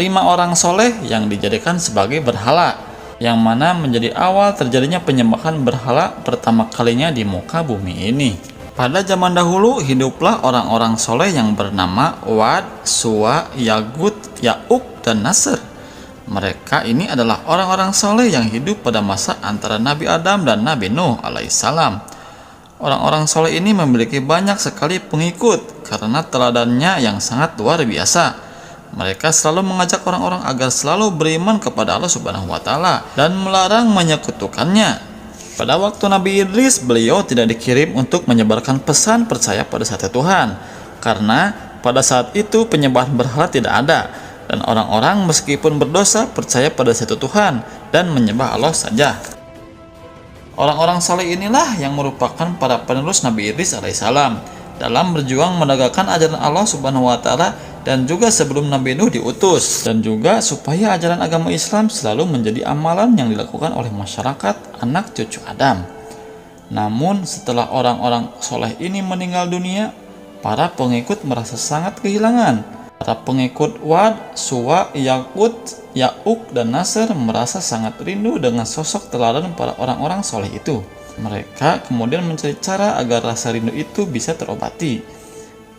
5 orang soleh yang dijadikan sebagai berhala, yang mana menjadi awal terjadinya penyembahan berhala pertama kalinya di muka bumi ini. Pada zaman dahulu hiduplah orang-orang soleh yang bernama Wad, Suwa, Yagut, Ya'uk, dan Nasr. Mereka ini adalah orang-orang soleh yang hidup pada masa antara Nabi Adam dan Nabi Nuh alaihissalam. Orang-orang soleh ini memiliki banyak sekali pengikut karena teladannya yang sangat luar biasa. Mereka selalu mengajak orang-orang agar selalu beriman kepada Allah Subhanahu wa Ta'ala dan melarang menyekutukannya. Pada waktu Nabi Idris, beliau tidak dikirim untuk menyebarkan pesan percaya pada satu Tuhan, karena pada saat itu penyembahan berhala tidak ada, dan orang-orang meskipun berdosa percaya pada satu Tuhan dan menyembah Allah saja. Orang-orang saleh inilah yang merupakan para penerus Nabi Idris alaihissalam dalam berjuang menegakkan ajaran Allah Subhanahu wa Ta'ala, dan juga sebelum Nabi Nuh diutus, dan juga supaya ajaran agama Islam selalu menjadi amalan yang dilakukan oleh masyarakat anak cucu Adam. Namun setelah orang-orang soleh ini meninggal dunia, para pengikut merasa sangat kehilangan. Para pengikut Wad, Suwa, Yakut, Ya'uk, dan Nasr merasa sangat rindu dengan sosok teladan para orang-orang soleh itu. Mereka kemudian mencari cara agar rasa rindu itu bisa terobati.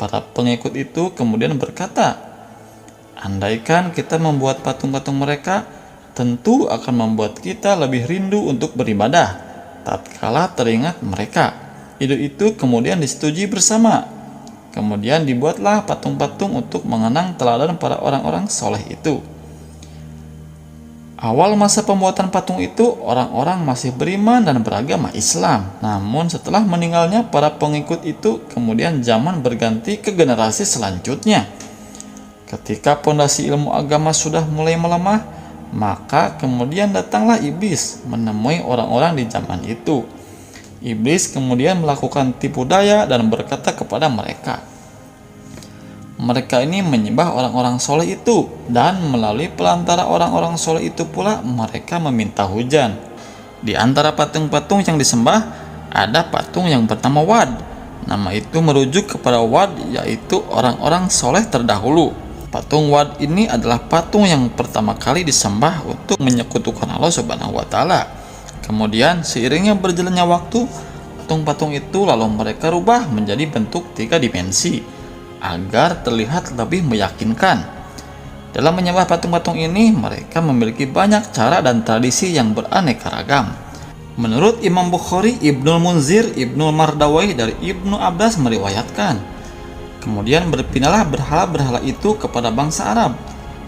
Para pengikut itu kemudian berkata, andaikan kita membuat patung-patung mereka, tentu akan membuat kita lebih rindu untuk beribadah tatkala teringat mereka. Ide itu kemudian disetujui bersama. Kemudian dibuatlah patung-patung untuk mengenang teladan para orang-orang soleh itu. Awal masa pembuatan patung itu, orang-orang masih beriman dan beragama Islam. Namun setelah meninggalnya para pengikut itu, kemudian zaman berganti ke generasi selanjutnya. Ketika pondasi ilmu agama sudah mulai melemah, maka kemudian datanglah iblis menemui orang-orang di zaman itu. Iblis kemudian melakukan tipu daya dan berkata kepada mereka, mereka ini menyembah orang-orang soleh itu, dan melalui pelantara orang-orang soleh itu pula mereka meminta hujan. Di antara patung-patung yang disembah, ada patung yang bernama Wad. Nama itu merujuk kepada Wad, yaitu orang-orang soleh terdahulu. Patung Wad ini adalah patung yang pertama kali disembah untuk menyekutukan Allah Subhanahu wa Ta'ala. Kemudian seiringnya berjalannya waktu, patung-patung itu lalu mereka rubah menjadi bentuk 3 dimensi agar terlihat lebih meyakinkan. Dalam menyembah patung-patung ini, mereka memiliki banyak cara dan tradisi yang beraneka ragam. Menurut Imam Bukhari, Ibnul Munzir, Ibnul Mardawai dari Ibnu Abbas meriwayatkan, kemudian berpindahlah berhala-berhala itu kepada bangsa Arab.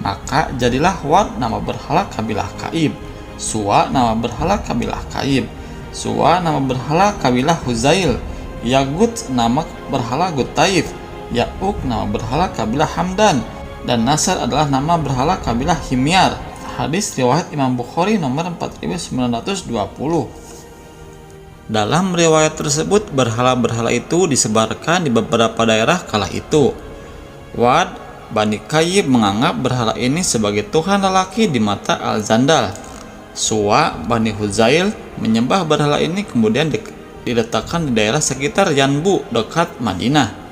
Maka jadilah Wad nama berhala kabilah Kaib, Suwa nama berhala kabilah Kaib, Suwa nama berhala kabilah Huzail, Yagut nama berhala Gutaif, Ya'uk nama berhala kabilah Hamdan, dan Nasr adalah nama berhala kabilah Himyar. Hadis riwayat Imam Bukhari nomor 4920. Dalam riwayat tersebut, berhala-berhala itu disebarkan di beberapa daerah kala itu. Wad, Bani Kayyib menganggap berhala ini sebagai tuhan lelaki di mata Al-Zandal. Suwa, Bani Huzail menyembah berhala ini kemudian diletakkan di daerah sekitar Yanbu dekat Madinah.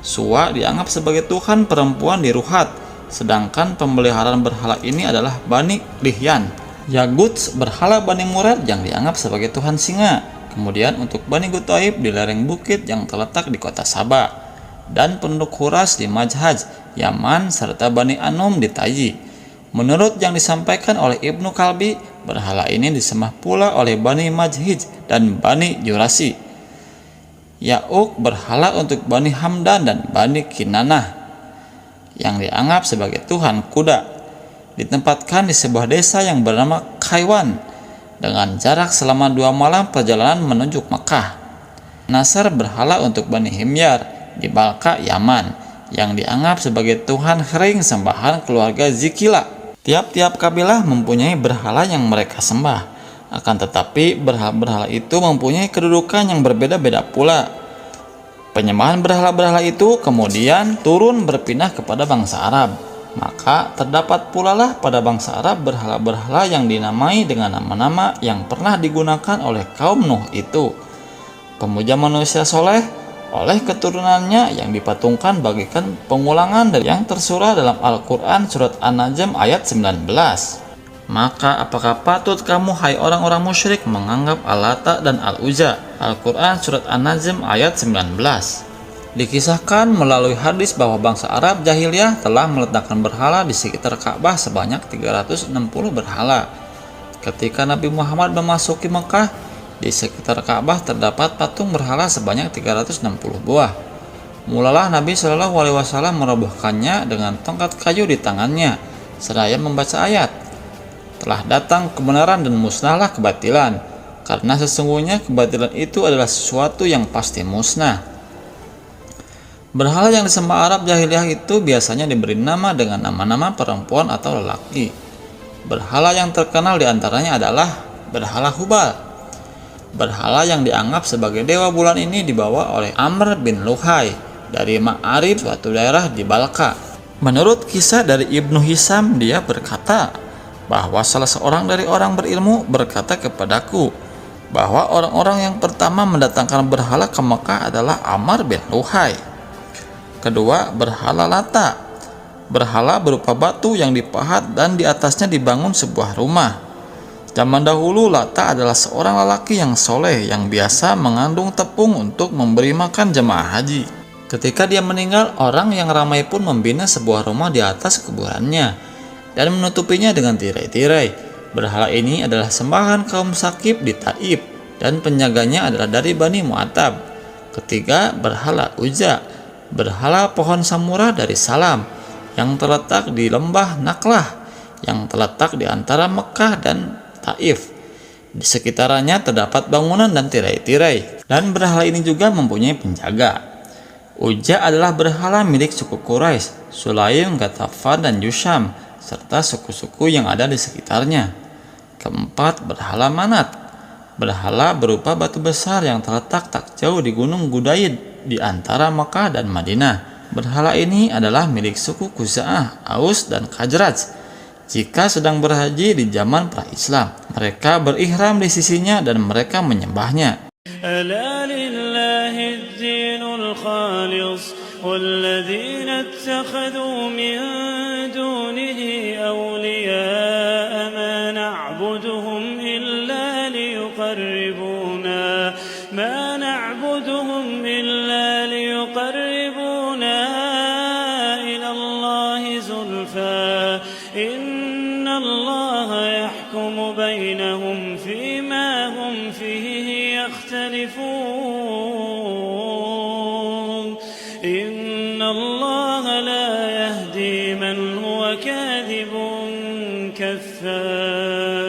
Suwa dianggap sebagai tuhan perempuan di Ruhat, sedangkan pemeliharaan berhala ini adalah Bani Lihyan. Yagut berhala Bani Murad yang dianggap sebagai tuhan singa. Kemudian untuk Bani Gutaib di lereng bukit yang terletak di kota Sabah, dan penduduk Huras di Majhaj, Yaman, serta Bani Anum di Taji. Menurut yang disampaikan oleh Ibnu Kalbi, berhala ini disembah pula oleh Bani Majhij dan Bani Jurasi. Ya'uk berhala untuk Bani Hamdan dan Bani Kinanah yang dianggap sebagai tuhan kuda, ditempatkan di sebuah desa yang bernama Khaywan dengan jarak selama 2 malam perjalanan menuju Makkah. Nasr berhala untuk Bani Himyar di Balka, Yaman, yang dianggap sebagai tuhan kering sembahan keluarga Zikila. Tiap-tiap kabilah mempunyai berhala yang mereka sembah. Akan tetapi berhala-berhala itu mempunyai kedudukan yang berbeda-beda pula. Penyembahan berhala-berhala itu kemudian turun berpindah kepada bangsa Arab. Maka terdapat pula lah pada bangsa Arab berhala-berhala yang dinamai dengan nama-nama yang pernah digunakan oleh kaum Nuh itu. Pemuja manusia soleh, oleh keturunannya yang dipatungkan bagikan pengulangan dari yang tersurah dalam Al-Quran surat An-Najm ayat 19. Maka apakah patut kamu hai orang-orang musyrik menganggap Al-Lata dan Al-Uzza? Al-Quran surat An-Najm ayat 19. Dikisahkan melalui hadis bahwa bangsa Arab jahiliyah telah meletakkan berhala di sekitar Ka'bah sebanyak 360 berhala. Ketika Nabi Muhammad memasuki Mekah, di sekitar Ka'bah terdapat patung berhala sebanyak 360 buah. Mulalah Nabi Shallallahu Alaihi Wasallam merobohkannya dengan tongkat kayu di tangannya, seraya membaca ayat, telah datang kebenaran dan musnahlah kebatilan, karena sesungguhnya kebatilan itu adalah sesuatu yang pasti musnah. Berhala yang disembah Arab jahiliyah itu biasanya diberi nama dengan nama-nama perempuan atau lelaki. Berhala yang terkenal diantaranya adalah berhala Hubal. Berhala yang dianggap sebagai dewa bulan ini dibawa oleh Amr bin Luhai dari Ma'arib, suatu daerah di Balka. Menurut kisah dari Ibnu Hisam, dia berkata bahwa salah seorang dari orang berilmu berkata kepadaku bahwa orang-orang yang pertama mendatangkan berhala ke Mekah adalah Amr bin Luhai. Kedua, berhala Lata. Berhala berupa batu yang dipahat dan di atasnya dibangun sebuah rumah. Zaman dahulu Lata adalah seorang lelaki yang soleh yang biasa mengandung tepung untuk memberi makan jemaah haji. Ketika dia meninggal, orang yang ramai pun membina sebuah rumah di atas kuburannya dan menutupinya dengan tirai-tirai. Berhala ini adalah sembahan kaum Sakif di Taif dan penjaganya adalah dari Bani Mu'attab. Ketiga, berhala Uzza. Berhala pohon samura dari Salam yang terletak di lembah Naklah yang terletak di antara Mekah dan Taif. Di sekitarnya terdapat bangunan dan tirai-tirai, dan berhala ini juga mempunyai penjaga. Uzza adalah berhala milik suku Quraisy, Sulaim, Ghatafan, dan Jusham, serta suku-suku yang ada di sekitarnya. Keempat, berhala Manat. Berhala berupa batu besar yang terletak tak jauh di Gunung Gudaid di antara Mekah dan Madinah. Berhala ini adalah milik suku Khuza'ah, Aus, dan Khazraj. Jika sedang berhaji di zaman pra-Islam, mereka berihram di sisinya dan mereka menyembahnya. ألا لله الدين الخالص والذين اتخذوا من دونه أولياء ما نعبدهم إلا ليقربونا إلى الله زلفى إن الله يحكم بينهم فيما هم فيه يختلفون إن الله لا يهدي من هو كاذب كفار.